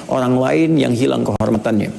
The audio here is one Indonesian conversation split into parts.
orang lain yang hilang kehormatannya.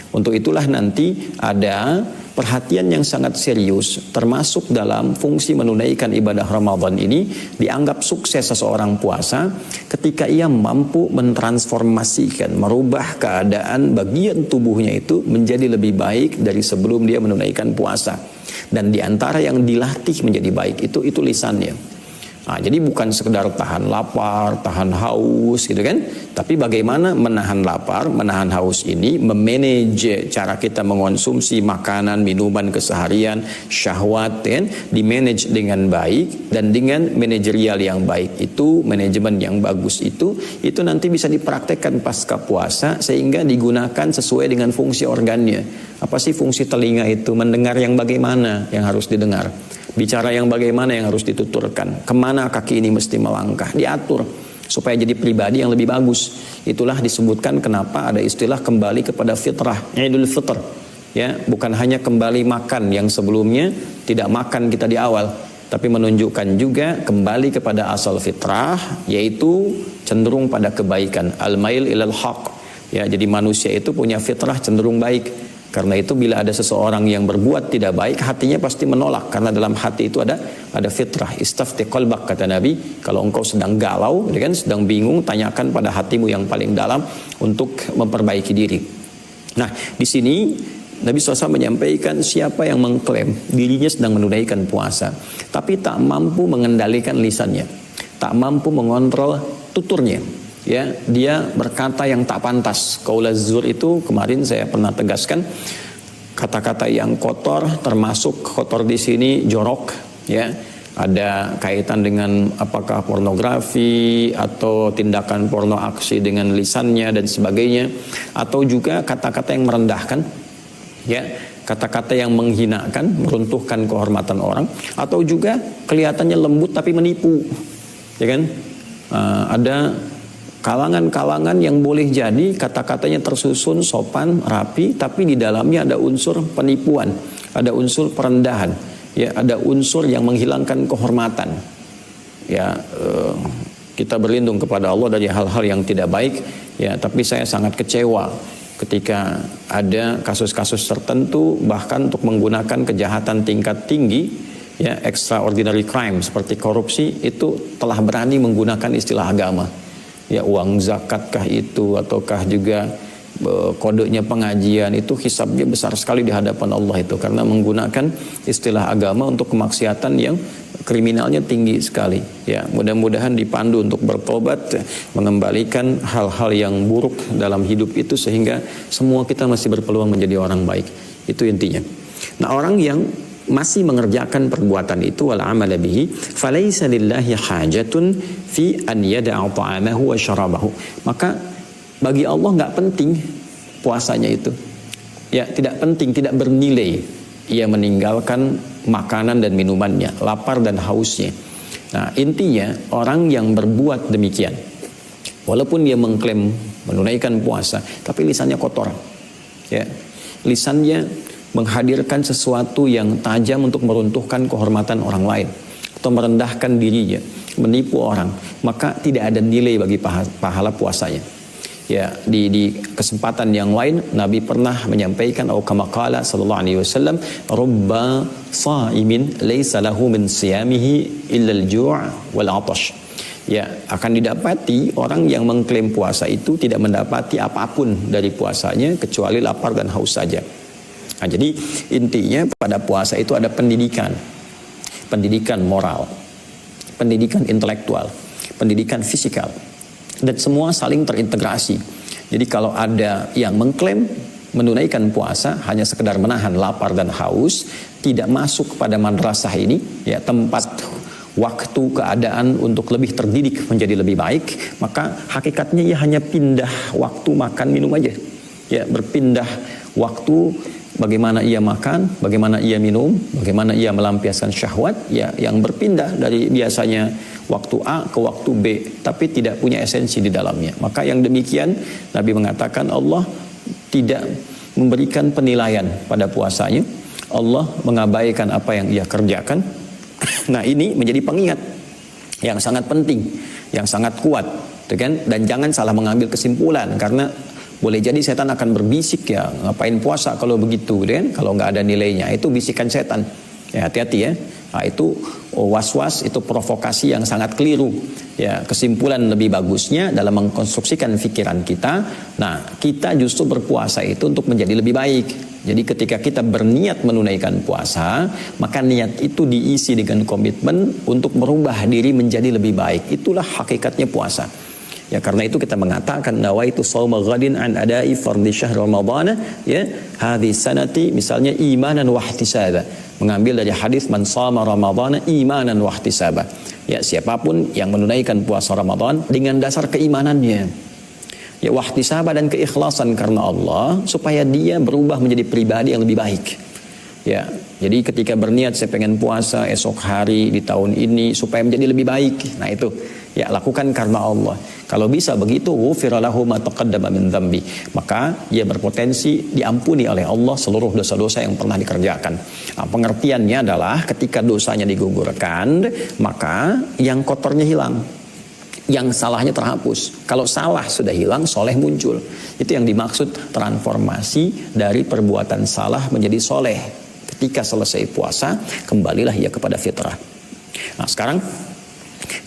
Untuk itulah nanti ada perhatian yang sangat serius termasuk dalam fungsi menunaikan ibadah Ramadan ini. Dianggap sukses seseorang puasa ketika ia mampu mentransformasikan, merubah keadaan bagian tubuhnya itu menjadi lebih baik dari sebelum dia menunaikan puasa. Dan diantara yang dilatih menjadi baik itu lisannya. Nah, jadi bukan sekedar tahan lapar, tahan haus gitu kan, tapi bagaimana menahan lapar, menahan haus ini, memanage cara kita mengonsumsi makanan, minuman keseharian, syahwat kan, dimanage dengan baik dan dengan manajerial yang baik itu, manajemen yang bagus itu nanti bisa dipraktekkan pasca puasa sehingga digunakan sesuai dengan fungsi organnya. Apa sih fungsi telinga itu? Mendengar yang bagaimana yang harus didengar, bicara yang bagaimana yang harus dituturkan, kemana kaki ini mesti melangkah, diatur supaya jadi pribadi yang lebih bagus. Itulah disebutkan kenapa ada istilah kembali kepada fitrah, Idul Fitr. Ya, bukan hanya kembali makan yang sebelumnya tidak makan kita di awal, tapi menunjukkan juga kembali kepada asal fitrah, yaitu cenderung pada kebaikan, al-mail ilal haq. Ya, jadi manusia itu punya fitrah cenderung baik. Karena itu bila ada seseorang yang berbuat tidak baik, hatinya pasti menolak. Karena dalam hati itu ada fitrah. Istafti qalbak, kata Nabi. Kalau engkau sedang galau, kan, sedang bingung, tanyakan pada hatimu yang paling dalam untuk memperbaiki diri. Nah, di sini Nabi SAW menyampaikan siapa yang mengklaim dirinya sedang menunaikan puasa, tapi tak mampu mengendalikan lisannya, tak mampu mengontrol tuturnya. Ya, dia berkata yang tak pantas. Qaulaz zur itu kemarin saya pernah tegaskan, kata-kata yang kotor, termasuk kotor di sini jorok, ya. Ada kaitan dengan apakah pornografi atau tindakan porno aksi dengan lisannya dan sebagainya, atau juga kata-kata yang merendahkan, ya, kata-kata yang menghinakan, meruntuhkan kehormatan orang, atau juga kelihatannya lembut tapi menipu, ya kan? Ada kalangan-kalangan yang boleh jadi kata-katanya tersusun sopan, rapi, tapi di dalamnya ada unsur penipuan, ada unsur perendahan, ya, ada unsur yang menghilangkan kehormatan. Ya, kita berlindung kepada Allah dari hal-hal yang tidak baik, ya, tapi saya sangat kecewa ketika ada kasus-kasus tertentu bahkan untuk menggunakan kejahatan tingkat tinggi, ya, extraordinary crime seperti korupsi, itu telah berani menggunakan istilah agama. Ya, uang zakatkah itu ataukah juga kodenya pengajian, itu hisabnya besar sekali di hadapan Allah itu, karena menggunakan istilah agama untuk kemaksiatan yang kriminalnya tinggi sekali. Ya, mudah-mudahan dipandu untuk bertobat, mengembalikan hal-hal yang buruk dalam hidup itu sehingga semua kita masih berpeluang menjadi orang baik. Itu intinya. Nah, orang yang masih mengerjakan perbuatan itu wal amala bihi falaysa lillahi hajatun fi an yada'a ta'amahu wa syarabahu, maka bagi Allah nggak penting puasanya itu, ya, tidak penting, tidak bernilai ia meninggalkan makanan dan minumannya, lapar dan hausnya. Nah, intinya orang yang berbuat demikian walaupun dia mengklaim menunaikan puasa tapi lisannya kotor, ya, lisannya menghadirkan sesuatu yang tajam untuk meruntuhkan kehormatan orang lain atau merendahkan dirinya, menipu orang, maka tidak ada nilai bagi pahala puasanya. Ya, di kesempatan yang lain Nabi pernah menyampaikan, atau kama qala sallallahu alaihi wasallam, rubba sha'imin laisa lahu min siyamihi illa al-ju' wal 'atash. Ya, akan didapati orang yang mengklaim puasa itu tidak mendapati apapun dari puasanya kecuali lapar dan haus saja. Nah, jadi intinya pada puasa itu ada pendidikan, pendidikan moral, pendidikan intelektual, pendidikan fisikal, dan semua saling terintegrasi. Jadi kalau ada yang mengklaim menunaikan puasa hanya sekedar menahan lapar dan haus, tidak masuk pada madrasah ini, ya, tempat waktu keadaan untuk lebih terdidik menjadi lebih baik, maka hakikatnya ia hanya pindah waktu makan minum aja, ya, berpindah waktu. Bagaimana ia makan, bagaimana ia minum, bagaimana ia melampiaskan syahwat, ya, yang berpindah dari biasanya waktu A ke waktu B, tapi tidak punya esensi di dalamnya. Maka yang demikian Nabi mengatakan Allah tidak memberikan penilaian pada puasanya, Allah mengabaikan apa yang ia kerjakan. Nah, ini menjadi pengingat yang sangat penting, yang sangat kuat, Itu kan? Dan jangan salah mengambil kesimpulan, karena boleh jadi setan akan berbisik, ya ngapain puasa kalau begitu, kan? Kalau nggak ada nilainya, itu bisikan setan. Ya, hati-hati ya. Nah, itu was-was, itu provokasi yang sangat keliru. Ya, kesimpulan lebih bagusnya dalam mengkonstruksikan pikiran kita. Nah, kita justru berpuasa itu untuk menjadi lebih baik. Jadi ketika kita berniat menunaikan puasa, maka niat itu diisi dengan komitmen untuk merubah diri menjadi lebih baik. Itulah hakikatnya puasa. Ya, karena itu kita mengatakan nawaitu shauma ghadin an adai fardhi syahr ramadhana, ya hadhi sanati, misalnya imanan wa ihtisaba, mengambil dari hadis man shama ramadhana imanan wa ihtisaba. Ya, siapapun yang menunaikan puasa Ramadan dengan dasar keimanannya, ya wahtisaba, dan keikhlasan karena Allah, supaya dia berubah menjadi pribadi yang lebih baik. Ya, jadi ketika berniat saya pengen puasa esok hari di tahun ini supaya menjadi lebih baik, nah itu ya lakukan karena Allah. Kalau bisa begitu, ghufira lahu ma taqaddama min dzambi, maka ia berpotensi diampuni oleh Allah seluruh dosa-dosa yang pernah dikerjakan. Nah, pengertiannya adalah ketika dosanya digugurkan, maka yang kotornya hilang, yang salahnya terhapus. Kalau salah sudah hilang, soleh muncul. Itu yang dimaksud transformasi dari perbuatan salah menjadi soleh. Ketika selesai puasa, kembalilah ia kepada fitrah. Nah, sekarang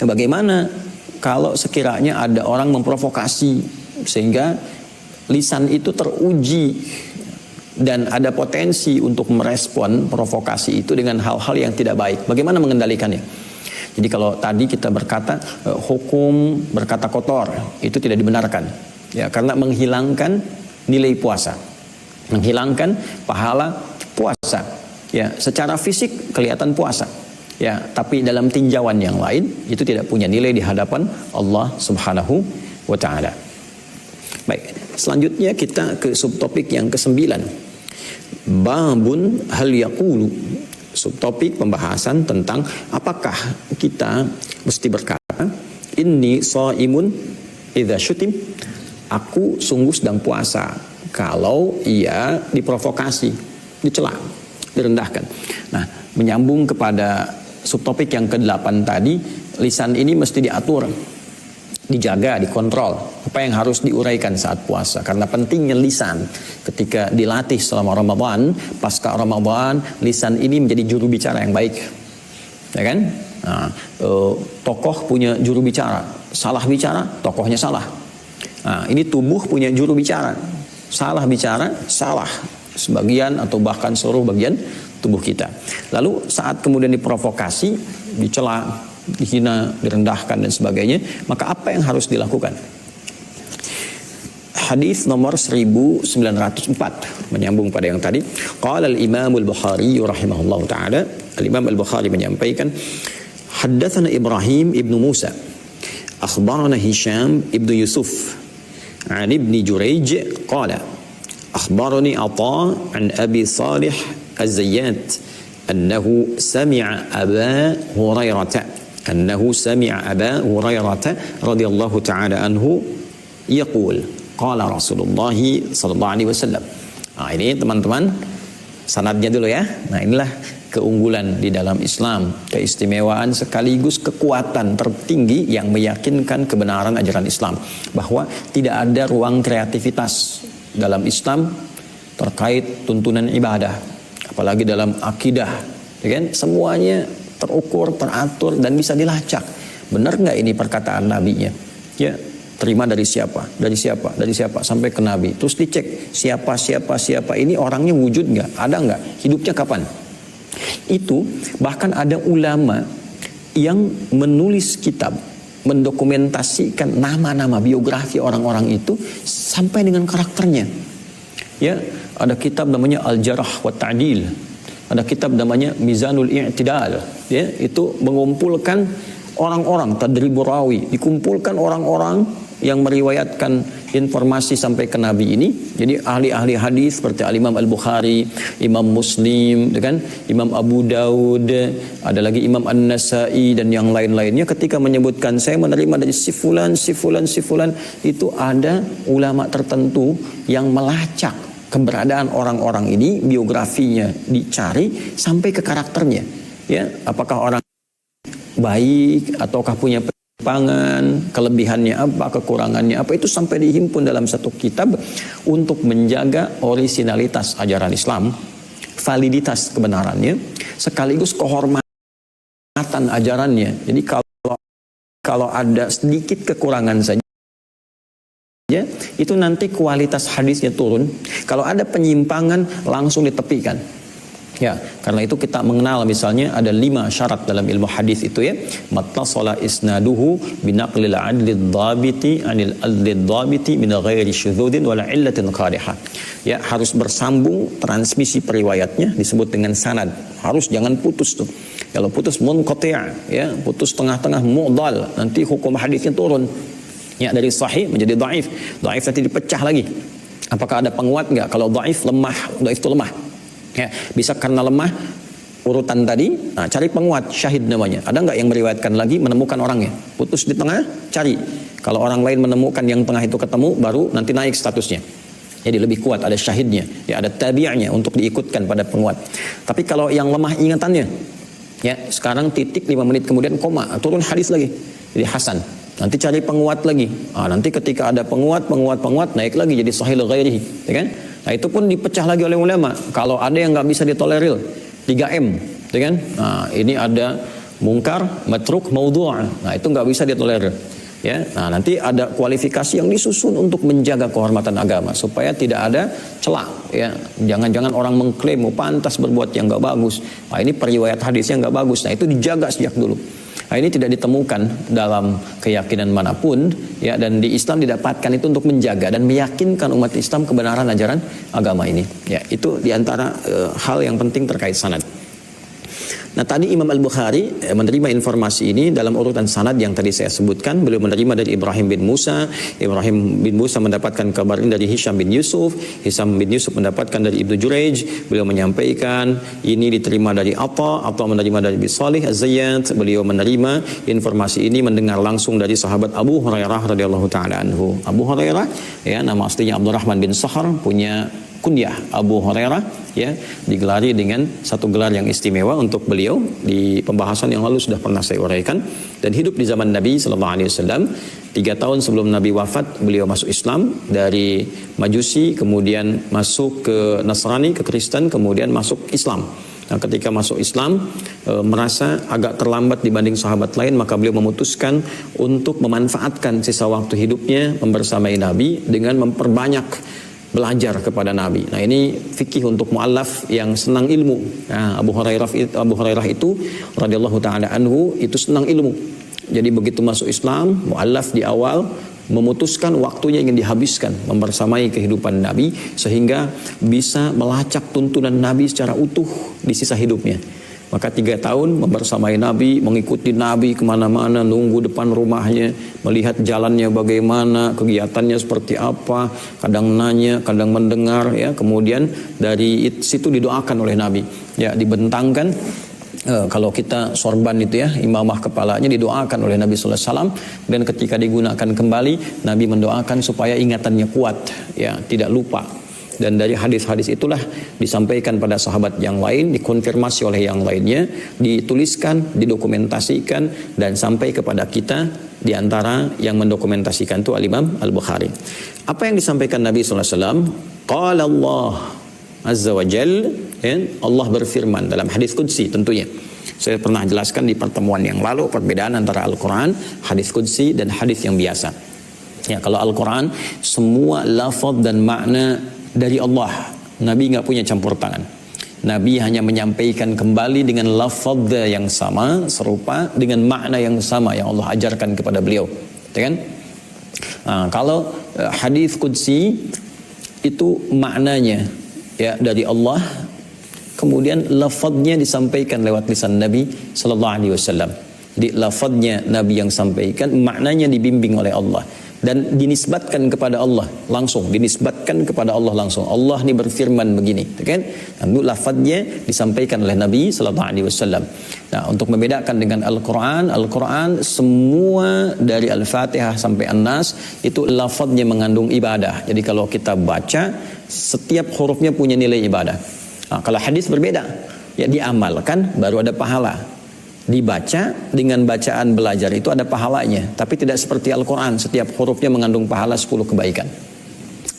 bagaimana kalau sekiranya ada orang memprovokasi sehingga lisan itu teruji dan ada potensi untuk merespon provokasi itu dengan hal-hal yang tidak baik? Bagaimana mengendalikannya? Jadi kalau tadi kita berkata hukum berkata kotor, itu tidak dibenarkan. Ya, karena menghilangkan nilai puasa, menghilangkan pahala puasa. Ya, secara fisik kelihatan puasa. Ya, tapi dalam tinjauan yang lain itu tidak punya nilai di hadapan Allah Subhanahu wa taala. Baik, selanjutnya kita ke subtopik yang ke-9. Babun hal yaqulu. Subtopik pembahasan tentang apakah kita mesti berkata inni shaimun idza syutim, aku sungguh sedang puasa kalau ia diprovokasi, dicela, direndahkan. Nah, menyambung kepada subtopik yang ke-8 tadi, lisan ini mesti diatur, dijaga, dikontrol. Apa yang harus diuraikan saat puasa? Karena pentingnya lisan ketika dilatih selama Ramadan, pasca Ramadan, lisan ini menjadi juru bicara yang baik. Ya kan? Nah, tokoh punya juru bicara, salah bicara, tokohnya salah. Nah, ini tubuh punya juru bicara, salah bicara, salah sebagian atau bahkan seluruh bagian tubuh kita. Lalu saat kemudian diprovokasi, dicela, dihina, direndahkan dan sebagainya, maka apa yang harus dilakukan? Hadis nomor 1904 menyambung pada yang tadi. Qala al-Imam al-Bukhari rahimahullahu taala, al-Imam al-Bukhari menyampaikan, haddatsana Ibrahim ibnu Musa, akhbarana Hisham ibnu Yusuf, an ibni Jurayj qala akhbarani Atha an Abi Salih Az-Zayyat annahu sami'a Aba Hurairah radhiyallahu ta'ala anhu yaqul qala Rasulullah sallallahu alaihi wasallam. Nah, ini teman-teman sanadnya dulu ya. Nah, inilah keunggulan di dalam Islam, keistimewaan sekaligus kekuatan tertinggi yang meyakinkan kebenaran ajaran Islam, bahwa tidak ada ruang kreativitas dalam Islam terkait tuntunan ibadah, apalagi dalam akidah, ya kan? Semuanya terukur, teratur, dan bisa dilacak. Benar nggak ini perkataan nabinya? Ya, terima dari siapa, sampai ke nabi. Terus dicek siapa ini orangnya wujud nggak, ada nggak, hidupnya kapan? Itu bahkan ada ulama yang menulis kitab, mendokumentasikan nama-nama biografi orang-orang itu sampai dengan karakternya. Ya, ada kitab namanya Al-Jarh wa Ta'dil, ada kitab namanya Mizanul I'tidal. Ya, itu mengumpulkan orang-orang, tadribur rawi, dikumpulkan orang-orang yang meriwayatkan informasi sampai ke Nabi ini. Jadi ahli-ahli hadis seperti Imam Al-Bukhari, Imam Muslim, kan? Imam Abu Daud, ada lagi Imam An-Nasai dan yang lain-lainnya, ketika menyebutkan saya menerima dari si fulan, itu ada ulama tertentu yang melacak keberadaan orang-orang ini, biografinya dicari sampai ke karakternya. Ya, apakah orang baik ataukah punya penyimpangan, kelebihannya apa, kekurangannya apa, itu sampai dihimpun dalam satu kitab untuk menjaga orisinalitas ajaran Islam, validitas kebenarannya, sekaligus kehormatan ajarannya. Jadi kalau ada sedikit kekurangan saja, itu nanti kualitas hadisnya turun. Kalau ada penyimpangan, langsung ditepikan. Ya, karena itu kita mengenal misalnya ada 5 syarat dalam ilmu hadis itu ya. Mattasala isnaduhu binaqlil adlid dhabiti anil adlid dhabiti min ghairi syudzudin wala illatin qadihah. Ya, harus bersambung transmisi periwayatnya, disebut dengan sanad. Harus, jangan putus tuh. Kalau putus munqati', ya, putus tengah-tengah mu'dal, nanti hukum hadisnya turun. Ya, dari sahih menjadi dhaif. Dhaif nanti dipecah lagi. Apakah ada penguat enggak? Kalau dhaif lemah, dhaif itu lemah. Ya, bisa karena lemah urutan tadi, nah cari penguat, syahid namanya. Ada nggak yang meriwayatkan lagi, menemukan orangnya? Putus di tengah, cari. Kalau orang lain menemukan yang tengah itu ketemu, baru nanti naik statusnya. Jadi lebih kuat, ada syahidnya, ya ada tabi'nya untuk diikutkan pada penguat. Tapi kalau yang lemah ingatannya, ya sekarang titik 5 menit kemudian koma, turun hadis lagi, jadi hasan. Nanti cari penguat lagi. Nanti ketika ada penguat naik lagi jadi sahih ghairihi, ya kan? Nah itu pun dipecah lagi oleh ulama. Kalau ada yang nggak bisa ditolerir, 3M, ya kan? Nah ini ada mungkar, matruk, maudhu'. Nah itu nggak bisa ditolerir. Ya, nah nanti ada kualifikasi yang disusun untuk menjaga kehormatan agama supaya tidak ada celah. Ya, jangan-jangan orang mengklaim pantas berbuat yang nggak bagus. Nah ini periwayat hadisnya nggak bagus. Nah itu dijaga sejak dulu. Nah, ini tidak ditemukan dalam keyakinan manapun, ya, dan di Islam didapatkan itu untuk menjaga dan meyakinkan umat Islam kebenaran ajaran agama ini. Ya, itu diantara hal yang penting terkait sanad. Nah tadi Imam Al-Bukhari menerima informasi ini dalam urutan sanad yang tadi saya sebutkan. Beliau menerima dari Ibrahim bin Musa. Ibrahim bin Musa mendapatkan kabar ini dari Hisham bin Yusuf. Hisham bin Yusuf mendapatkan dari Ibnu Jurayj. Beliau menyampaikan ini diterima dari Atha menerima dari Abi Salih Az-Zayyat. Beliau menerima informasi ini mendengar langsung dari sahabat Abu Hurairah radhiyallahu taala anhu. Abu Hurairah, ya, nama aslinya Abdurrahman bin Sahar, punya kunyah Abu Hurairah, ya, digelari dengan satu gelar yang istimewa untuk beliau. Di pembahasan yang lalu sudah pernah saya uraikan. Dan hidup di zaman Nabi SAW 3 tahun sebelum Nabi wafat, beliau masuk Islam dari Majusi, kemudian masuk ke Nasrani, ke Kristen, kemudian masuk Islam. Nah, ketika masuk Islam merasa agak terlambat dibanding sahabat lain, maka beliau memutuskan untuk memanfaatkan sisa waktu hidupnya membersamai Nabi dengan memperbanyak belajar kepada Nabi. Nah ini fikih untuk mu'allaf yang senang ilmu. Nah, Abu Hurairah itu radhiyallahu taala anhu itu senang ilmu. Jadi begitu masuk Islam, mu'allaf di awal memutuskan waktunya ingin dihabiskan membersamai kehidupan Nabi sehingga bisa melacak tuntunan Nabi secara utuh di sisa hidupnya. Maka 3 tahun membersamai Nabi, mengikuti Nabi kemana-mana, nunggu depan rumahnya, melihat jalannya bagaimana, kegiatannya seperti apa, kadang nanya, kadang mendengar, ya. Kemudian dari situ didoakan oleh Nabi, ya, dibentangkan. Kalau kita sorban itu, ya, imamah kepalanya didoakan oleh Nabi sallallahu alaihi wasallam, dan ketika digunakan kembali Nabi mendoakan supaya ingatannya kuat, ya, tidak lupa. Dan dari hadis-hadis itulah disampaikan pada sahabat yang lain, dikonfirmasi oleh yang lainnya, dituliskan, didokumentasikan, dan sampai kepada kita. Di antara yang mendokumentasikan itu Al-Imam Al-Bukhari. Apa yang disampaikan Nabi SAW? Qala Allah Azza wa Jal, ya, Allah berfirman dalam hadis qudsi tentunya. Saya pernah jelaskan di pertemuan yang lalu perbedaan antara Al-Quran, hadis qudsi, dan hadis yang biasa. Ya, kalau Al-Quran semua lafaz dan makna dari Allah. Nabi nggak punya campur tangan. Nabi hanya menyampaikan kembali dengan lafaz yang sama, serupa, dengan makna yang sama yang Allah ajarkan kepada beliau. Ya kan? Nah, kalau hadis qudsi itu maknanya, ya, dari Allah, kemudian lafaznya disampaikan lewat lisan Nabi sallallahu alaihi wasallam. Di lafaznya Nabi yang sampaikan, maknanya dibimbing oleh Allah. Dan dinisbatkan kepada Allah langsung, dinisbatkan kepada Allah langsung. Allah ini berfirman begini, kan? Lalu lafadznya disampaikan oleh Nabi sallallahu alaihi wasallam. Nah, untuk membedakan dengan Al-Qur'an, Al-Qur'an semua dari Al-Fatihah sampai An-Nas itu lafadznya mengandung ibadah. Jadi kalau kita baca, setiap hurufnya punya nilai ibadah. Nah, kalau hadis berbeda, ya diamalkan baru ada pahala. Dibaca dengan bacaan belajar itu ada pahalanya, tapi tidak seperti Al-Quran, setiap hurufnya mengandung pahala 10 kebaikan.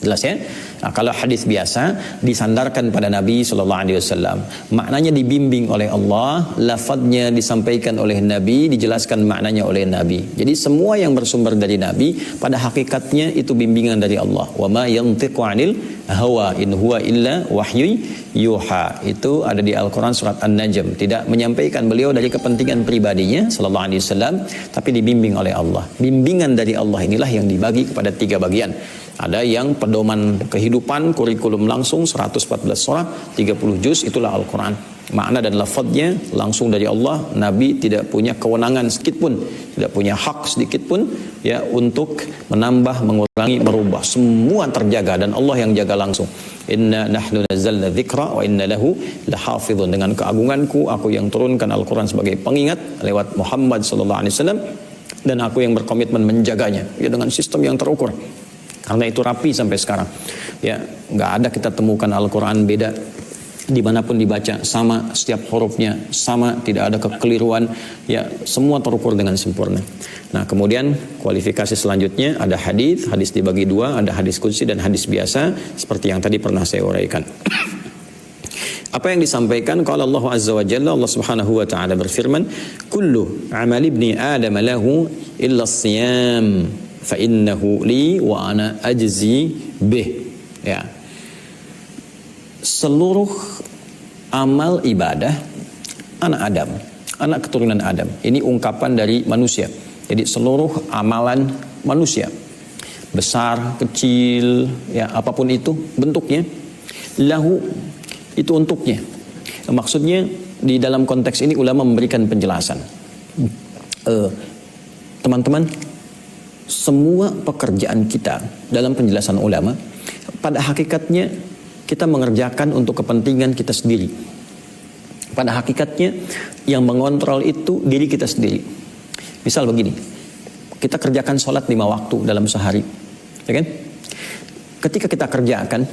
Jelas ya? Nah, kalau hadis biasa disandarkan pada Nabi SAW, maknanya dibimbing oleh Allah, lafadznya disampaikan oleh Nabi, dijelaskan maknanya oleh Nabi. Jadi semua yang bersumber dari Nabi pada hakikatnya itu bimbingan dari Allah. Wa ma yantiqu 'anil hawa in huwa illa wahyu yuha. Itu ada di Al-Quran surat An-Najm. Tidak menyampaikan beliau dari kepentingan pribadinya sallallahu alaihi wasallam, tapi dibimbing oleh Allah. Bimbingan dari Allah inilah yang dibagi kepada 3 bagian. Ada yang pedoman kehidupan, kurikulum langsung 114 surah, 30 juz, itulah Al-Quran. Makna dan lafadznya langsung dari Allah. Nabi tidak punya kewenangan sedikit pun, tidak punya hak sedikit pun ya untuk menambah, mengurangi, merubah. Semua terjaga dan Allah yang jaga langsung. Inna nahnu nazzalna dzikra wa inna lahu lahafizun. Dengan keagunganku aku yang turunkan Al-Quran sebagai pengingat lewat Muhammad sallallahu alaihi wasallam, dan aku yang berkomitmen menjaganya ya dengan sistem yang terukur. Karena itu rapi sampai sekarang. Ya, nggak ada kita temukan Al-Quran beda. Dimanapun dibaca sama, setiap hurufnya sama, tidak ada kekeliruan. Ya, semua terukur dengan sempurna. Nah, kemudian kualifikasi selanjutnya ada hadis. Hadis dibagi 2, ada hadis qudsi dan hadis biasa, seperti yang tadi pernah saya uraikan. Apa yang disampaikan? Qala Allah Azza wa Jalla, Allah Subhanahu wa taala berfirman, "Kullu amali ibni Adam lahu illa as-siyam." Fa innahu li wa ana ajzi bih. Ya. Seluruh amal ibadah anak Adam, anak keturunan Adam. Ini ungkapan dari manusia. Jadi seluruh amalan manusia, besar, kecil, ya apapun itu bentuknya, lahu itu untuknya. Maksudnya di dalam konteks ini ulama memberikan penjelasan. Teman-teman, semua pekerjaan kita dalam penjelasan ulama pada hakikatnya kita mengerjakan untuk kepentingan kita sendiri. Pada hakikatnya yang mengontrol itu diri kita sendiri. Misal begini, kita kerjakan sholat 5 waktu dalam sehari, ya kan? Ketika kita kerjakan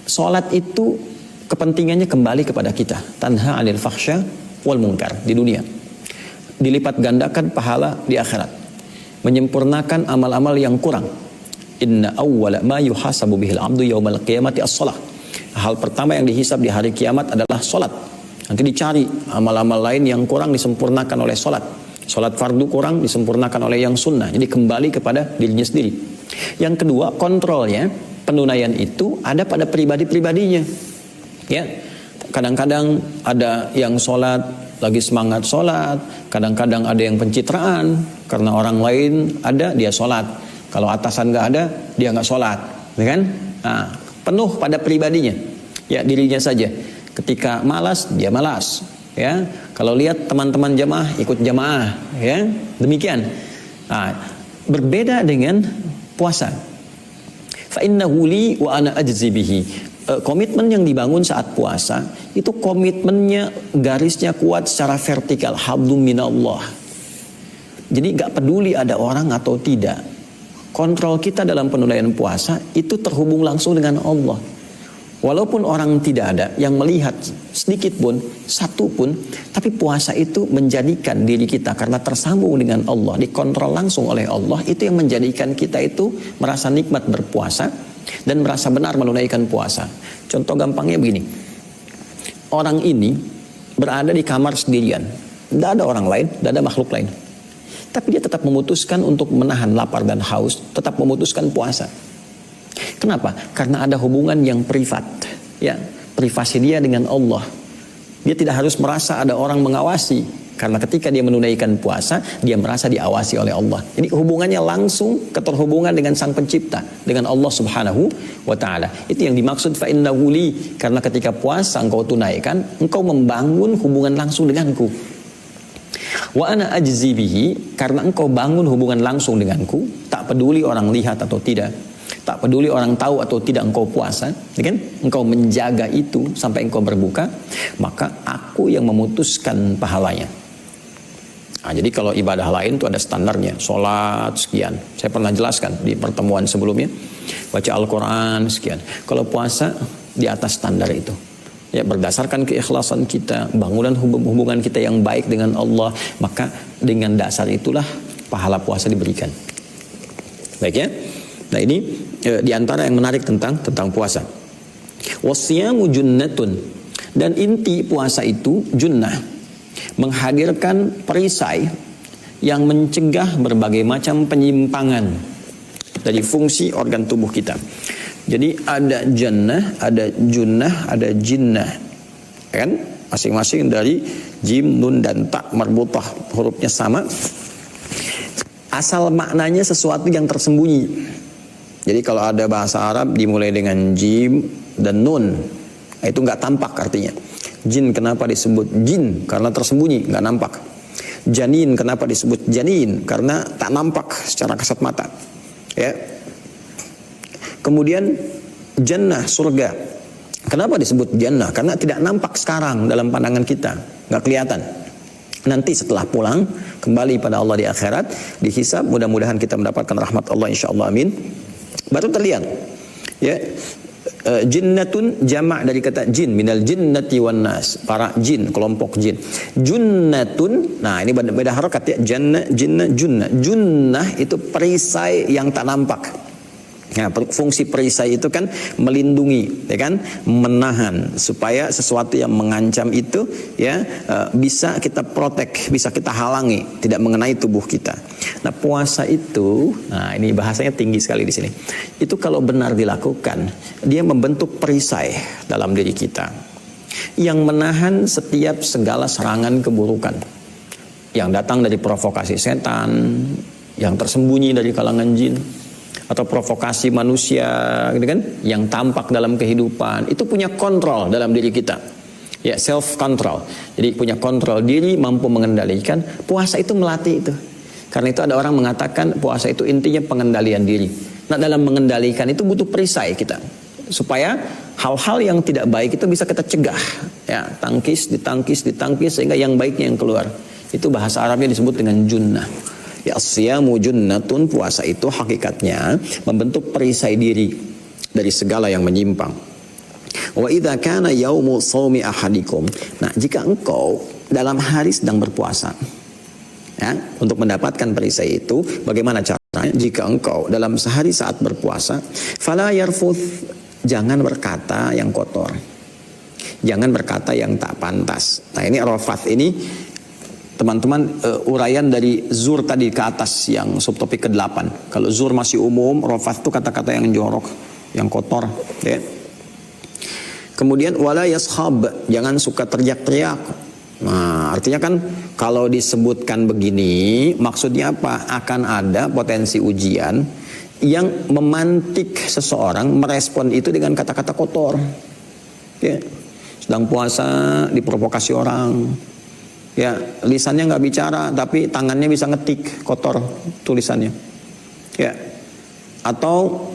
sholat itu kepentingannya kembali kepada kita. Tanha 'anil fahsya wal munkar di dunia, dilipat gandakan pahala di akhirat. Menyempurnakan amal-amal yang kurang. Inna awwala ma yuhasabu bihil abdu yaumal qiyamati as-shalah. Hal pertama yang dihisab di hari kiamat adalah salat. Nanti dicari amal-amal lain yang kurang disempurnakan oleh salat. Salat fardu kurang disempurnakan oleh yang sunnah. Jadi kembali kepada dirinya sendiri. Yang kedua, kontrolnya, penunaian itu ada pada pribadi-pribadinya. Ya. Kadang-kadang ada yang salat lagi semangat sholat, kadang-kadang ada yang pencitraan karena orang lain ada dia sholat, kalau atasan nggak ada dia nggak sholat, ya kan? Nah, penuh pada pribadinya, ya dirinya saja. Ketika malas dia malas, ya. Kalau lihat teman-teman jamaah ikut jamaah, ya demikian. Nah, berbeda dengan puasa. Fa innahu li wa ana ajzi bihi. Komitmen yang dibangun saat puasa itu komitmennya garisnya kuat secara vertikal, hablum minallah. Jadi gak peduli ada orang atau tidak, kontrol kita dalam penunaian puasa itu terhubung langsung dengan Allah. Walaupun orang tidak ada yang melihat sedikit pun, satu pun, tapi puasa itu menjadikan diri kita karena tersambung dengan Allah, dikontrol langsung oleh Allah, itu yang menjadikan kita itu merasa nikmat berpuasa dan merasa benar menunaikan puasa. Contoh gampangnya begini, orang ini berada di kamar sendirian, tidak ada orang lain, tidak ada makhluk lain, tapi dia tetap memutuskan untuk menahan lapar dan haus, tetap memutuskan puasa. Kenapa? Karena ada hubungan yang privat, ya, privasi dia dengan Allah. Dia tidak harus merasa ada orang mengawasi, karena ketika dia menunaikan puasa, dia merasa diawasi oleh Allah. Jadi hubungannya langsung keterhubungan dengan Sang Pencipta, dengan Allah Subhanahu wa Ta'ala. Itu yang dimaksud fa innahu li, karena ketika puasa engkau tunaikan, engkau membangun hubungan langsung denganku. Wa ana ajzi bihi, karena engkau bangun hubungan langsung denganku, tak peduli orang lihat atau tidak, tak peduli orang tahu atau tidak engkau puasa, ya kan? Engkau menjaga itu sampai engkau berbuka, maka aku yang memutuskan pahalanya. Nah, jadi kalau ibadah lain itu ada standarnya, sholat sekian. Saya pernah jelaskan di pertemuan sebelumnya, baca Al-Quran sekian. Kalau puasa di atas standar itu. ya berdasarkan keikhlasan kita, bangunan hubungan kita yang baik dengan Allah, maka dengan dasar itulah pahala puasa diberikan. Baik ya. Nah ini di antara yang menarik tentang puasa. Wasiyamu junnatun, dan inti puasa itu junnah, menghadirkan perisai yang mencegah berbagai macam penyimpangan dari fungsi organ tubuh kita. Jadi ada jannah, ada junnah, ada jinnah, kan? Masing-masing dari jim, nun, dan ta marbutah, hurufnya sama. Asal maknanya sesuatu yang tersembunyi. Jadi kalau ada bahasa Arab dimulai dengan jim dan nun, itu nggak tampak artinya. Jin kenapa disebut jin? Karena tersembunyi, nggak nampak. Janin kenapa disebut janin? Karena tak nampak secara kasat mata. Ya. Kemudian jannah, surga. Kenapa disebut jannah? Karena tidak nampak sekarang dalam pandangan kita, nggak kelihatan. Nanti setelah pulang kembali pada Allah di akhirat, dihisab, mudah-mudahan kita mendapatkan rahmat Allah insyaallah, amin. Baru terlihat. Ya. Jinnatun jamak dari kata jin, minal jinnati wan nas, para jin, kelompok jin. Junnatun, nah ini beda harokat ya, jannah, jinnah, junnah. Junnah itu perisai yang tak nampak. Nah, fungsi perisai itu kan melindungi, ya kan, menahan supaya sesuatu yang mengancam itu ya bisa kita protek, bisa kita halangi, tidak mengenai tubuh kita. Nah, puasa itu, nah ini bahasanya tinggi sekali di sini. Itu kalau benar dilakukan, dia membentuk perisai dalam diri kita yang menahan setiap segala serangan keburukan yang datang dari provokasi setan, yang tersembunyi dari kalangan jin, atau provokasi manusia, gitu kan, yang tampak dalam kehidupan. Itu punya kontrol dalam diri kita, ya, self control. Jadi punya kontrol diri, mampu mengendalikan. Puasa itu melatih itu. Karena itu ada orang mengatakan puasa itu intinya pengendalian diri. Nah, dalam mengendalikan itu butuh perisai kita, supaya hal-hal yang tidak baik itu bisa kita cegah, ya, ditangkis sehingga yang baiknya yang keluar. Itu bahasa Arabnya disebut dengan junnah. Ya, siyamu junnatun, puasa itu hakikatnya membentuk perisai diri dari segala yang menyimpang. Wa idza kana yaumu shaumi ahadikum. Nah, jika engkau dalam hari sedang berpuasa, ya, untuk mendapatkan perisai itu bagaimana caranya? Jika engkau dalam sehari saat berpuasa, fala yarfuth, jangan berkata yang kotor. Jangan berkata yang tak pantas. Nah, ini rafath ini teman-teman uraian dari zur tadi ke atas yang subtopik ke-8. Kalau zur masih umum, rafath itu kata-kata yang jorok, yang kotor, ya. Kemudian wala yashab, jangan suka teriak-teriak. Nah, artinya kan kalau disebutkan begini, maksudnya apa? Akan ada potensi ujian yang memantik seseorang merespon itu dengan kata-kata kotor. Ya. Sedang puasa diprovokasi orang. Ya, lisannya nggak bicara tapi tangannya bisa ngetik, kotor tulisannya. Ya. Atau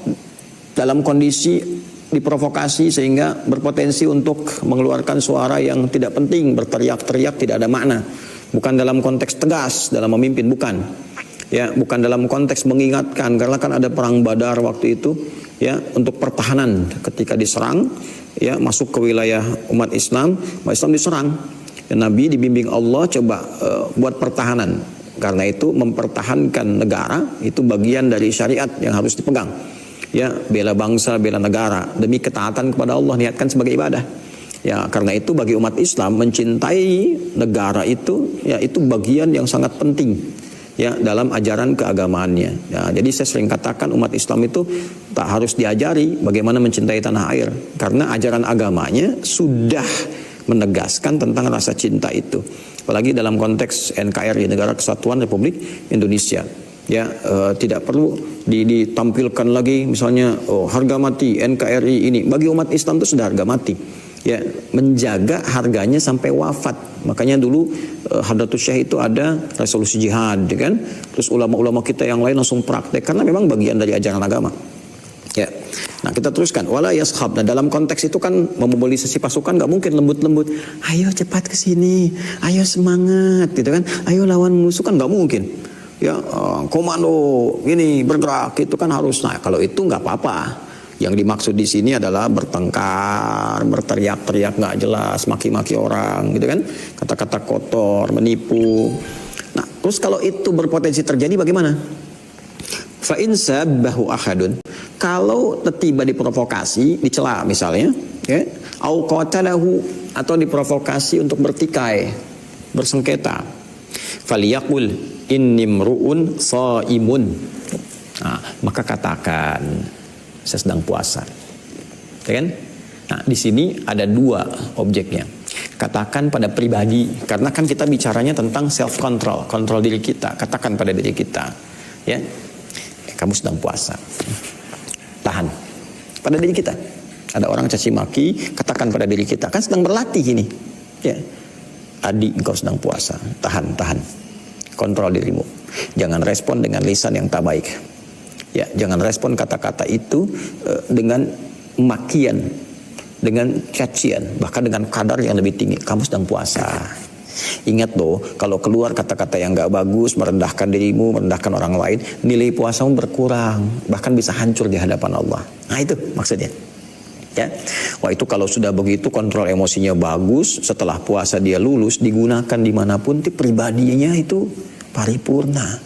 dalam kondisi diprovokasi sehingga berpotensi untuk mengeluarkan suara yang tidak penting, berteriak-teriak tidak ada makna. Bukan dalam konteks tegas dalam memimpin, bukan. Ya, bukan dalam konteks mengingatkan, karena kan ada perang Badar waktu itu, ya, untuk pertahanan ketika diserang, ya, masuk ke wilayah umat Islam diserang. Ya, Nabi dibimbing Allah coba buat pertahanan. Karena itu mempertahankan negara itu bagian dari syariat yang harus dipegang. Ya, bela bangsa, bela negara demi ketaatan kepada Allah, niatkan sebagai ibadah. Ya, karena itu bagi umat Islam mencintai negara itu, ya, itu bagian yang sangat penting, ya, dalam ajaran keagamaannya. Ya, jadi saya sering katakan umat Islam itu tak harus diajari bagaimana mencintai tanah air, karena ajaran agamanya sudah menegaskan tentang rasa cinta itu. Apalagi dalam konteks NKRI, Negara Kesatuan Republik Indonesia. Ya, tidak perlu ditampilkan lagi misalnya harga mati NKRI ini. Bagi umat Islam itu sudah harga mati. Ya, menjaga harganya sampai wafat. Makanya dulu Hadratus Syekh itu ada resolusi jihad, kan? Terus ulama-ulama kita yang lain langsung praktek karena memang bagian dari ajaran agama. Ya. Nah, kita teruskan wala yashab. Nah, dalam konteks itu kan memobilisasi pasukan nggak mungkin lembut-lembut. Ayo cepat ke sini, ayo semangat, gitu kan? Ayo lawan musuh, kan nggak mungkin. Ya, komando ini bergerak itu kan harus. Nah, kalau itu nggak apa-apa. Yang dimaksud di sini adalah bertengkar, berteriak-teriak nggak jelas, maki-maki orang, gitu kan? Kata-kata kotor, menipu. Nah, terus kalau itu berpotensi terjadi bagaimana? Fa in sabbahu ahadun. Kalau tiba diprovokasi, dicela misalnya, ya, au qatalahu, atau diprovokasi untuk bertikai, bersengketa. Faliyaqul inni mru'un shaimun. Nah, maka katakan saya sedang puasa. Ya kan? Nah, di sini ada dua objeknya. Katakan pada pribadi, karena kan kita bicaranya tentang self control, kontrol diri kita. Katakan pada diri kita, ya, kamu sedang puasa. Tahan pada diri kita. Ada orang caci maki, katakan pada diri kita, kan sedang berlatih ini. Ya, adik, engkau sedang puasa. Tahan, tahan. Kontrol dirimu. Jangan respon dengan lisan yang tak baik. Ya, jangan respon kata-kata itu dengan makian, dengan cacian, bahkan dengan kadar yang lebih tinggi. Kamu sedang puasa. Ingat loh, kalau keluar kata-kata yang gak bagus, merendahkan dirimu, merendahkan orang lain, nilai puasamu berkurang, bahkan bisa hancur di hadapan Allah. Nah, itu maksudnya. Ya. Wah, itu kalau sudah begitu kontrol emosinya bagus, setelah puasa dia lulus, digunakan dimanapun, pribadinya itu paripurna.